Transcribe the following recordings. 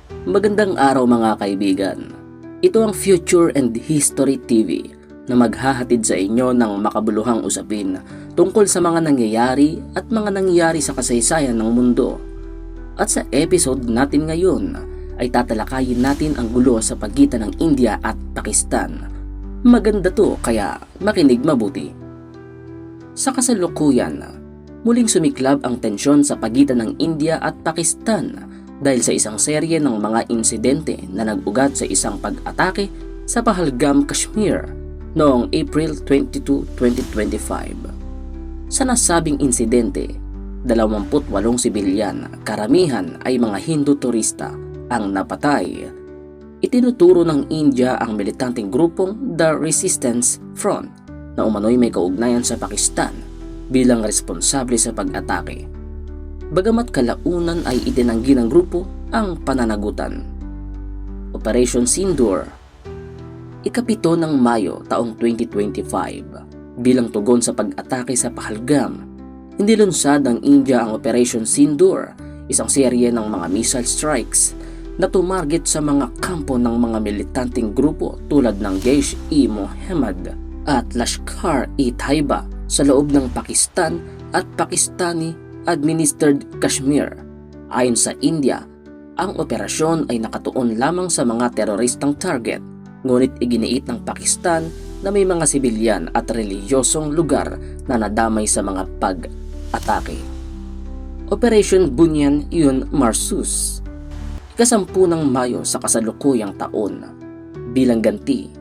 Magandang araw mga kaibigan. Ito ang Future and History TV na maghahatid sa inyo ng makabuluhang usapin tungkol sa mga nangyayari at mga nangyayari sa kasaysayan ng mundo. At sa episode natin ngayon ay tatalakayin natin ang gulo sa pagitan ng India at Pakistan. Maganda to kaya makinig mabuti. Sa kasalukuyan, muling sumiklab ang tensyon sa pagitan ng India at Pakistan dahil sa isang serye ng mga insidente na nag-ugat sa isang pag-atake sa Pahalgam, Kashmir noong April 22, 2025. Sa nasabing insidente, 28 sibilyan, karamihan ay mga Hindu turista ang napatay. Itinuturo ng India ang militanteng grupong The Resistance Front na umano'y may kaugnayan sa Pakistan bilang responsable sa pag-atake. Bagamat kalaunan ay itinanggi ng grupo ang pananagutan. Operation Sindoor, Ika-7 ng Mayo taong 2025, bilang tugon sa pag-atake sa Pahalgam, inilunsad ng India ang Operation Sindoor, isang serye ng mga missile strikes na tumarget sa mga kampo ng mga militanteng grupo tulad ng Jaish-e-Mohammed at Lashkar-e-Taiba sa loob ng Pakistan at Pakistani Administered Kashmir. Ayon sa India, ang operasyon ay nakatuon lamang sa mga teroristang target, ngunit iginiit ng Pakistan na may mga sibilyan at relihiyosong lugar na nadamay sa mga pag-atake. Operation Bunyan Yun Marsus, Ika-10 ng Mayo sa kasalukuyang taon. Bilang ganti,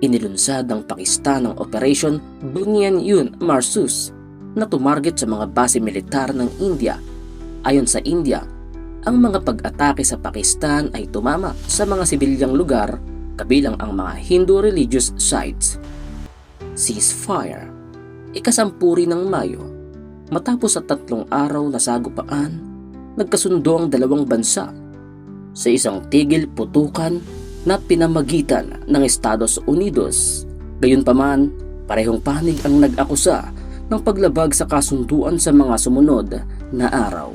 inilunsad ng Pakistan ang Operation Bunyan Yun Marsus na tumarget sa mga base militar ng India. Ayon sa India, ang mga pag-atake sa Pakistan ay tumama sa mga sibilyang lugar kabilang ang mga Hindu religious sites. Ceasefire, Ika-10 ng Mayo. Matapos sa 3 araw na sagupaan, nagkasundo ang dalawang bansa sa isang tigil putukan na pinamagitan ng Estados Unidos. Gayunpaman, parehong panig ang nag-akusa ng paglabag sa kasunduan sa mga sumunod na araw.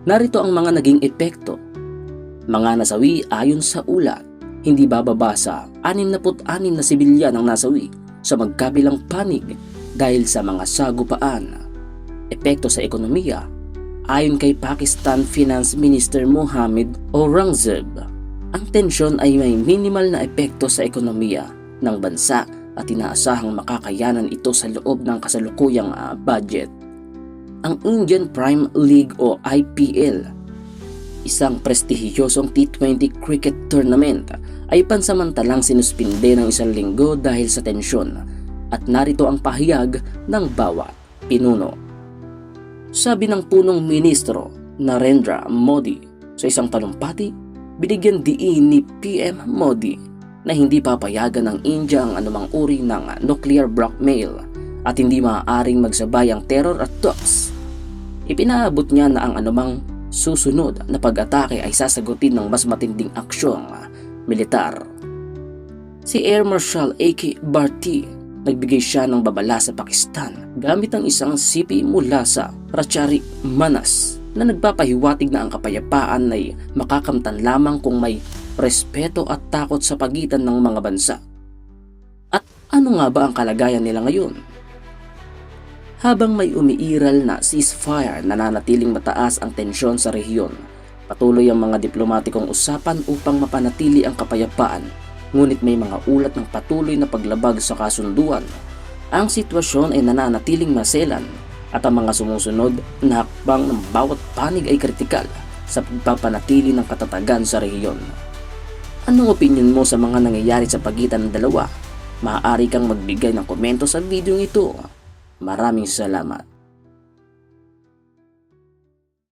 Narito ang mga naging epekto. Mga nasawi ayon sa ulat, hindi bababa sa 66 na sibilyan ang nasawi sa magkabilang panig dahil sa mga sagupaan. Epekto sa ekonomiya, ayon kay Pakistan Finance Minister Mohammed Aurangzeb, ang tensyon ay may minimal na epekto sa ekonomiya ng bansa at inaasahang makakayanan ito sa loob ng kasalukuyang budget. Ang Indian Prime League o IPL, isang prestihiyosong T20 cricket tournament, ay pansamantalang sinuspinde ng 1 linggo dahil sa tensyon, at narito ang pahayag ng bawat pinuno. Sabi ng punong ministro Narendra Modi sa isang talumpati, binigyan diin ni PM Modi na hindi papayagan ng India ang anumang uri ng nuclear blackmail at hindi maaaring magsabay ang terror at talks. Ipinaabot niya na ang anumang susunod na pag-atake ay sasagutin ng mas matinding aksyong militar. Si Air Marshal A.K. Bharti, nagbigay siya ng babala sa Pakistan gamit ang isang sipi mula sa Rachari Manas na nagpapahiwatig na ang kapayapaan ay makakamtan lamang kung may respeto at takot sa pagitan ng mga bansa. At ano nga ba ang kalagayan nila ngayon? Habang may umiiral na ceasefire, nananatiling mataas ang tensyon sa rehiyon. Patuloy ang mga diplomatikong usapan upang mapanatili ang kapayapaan, ngunit may mga ulat ng patuloy na paglabag sa kasunduan. Ang sitwasyon ay nananatiling maselan at ang mga sumusunod na hakbang ng bawat panig ay kritikal sa pagpapanatili ng katatagan sa rehiyon. Anong opinion mo sa mga nangyayari sa pagitan ng dalawa? Maaari kang magbigay ng komento sa video ito. Maraming salamat.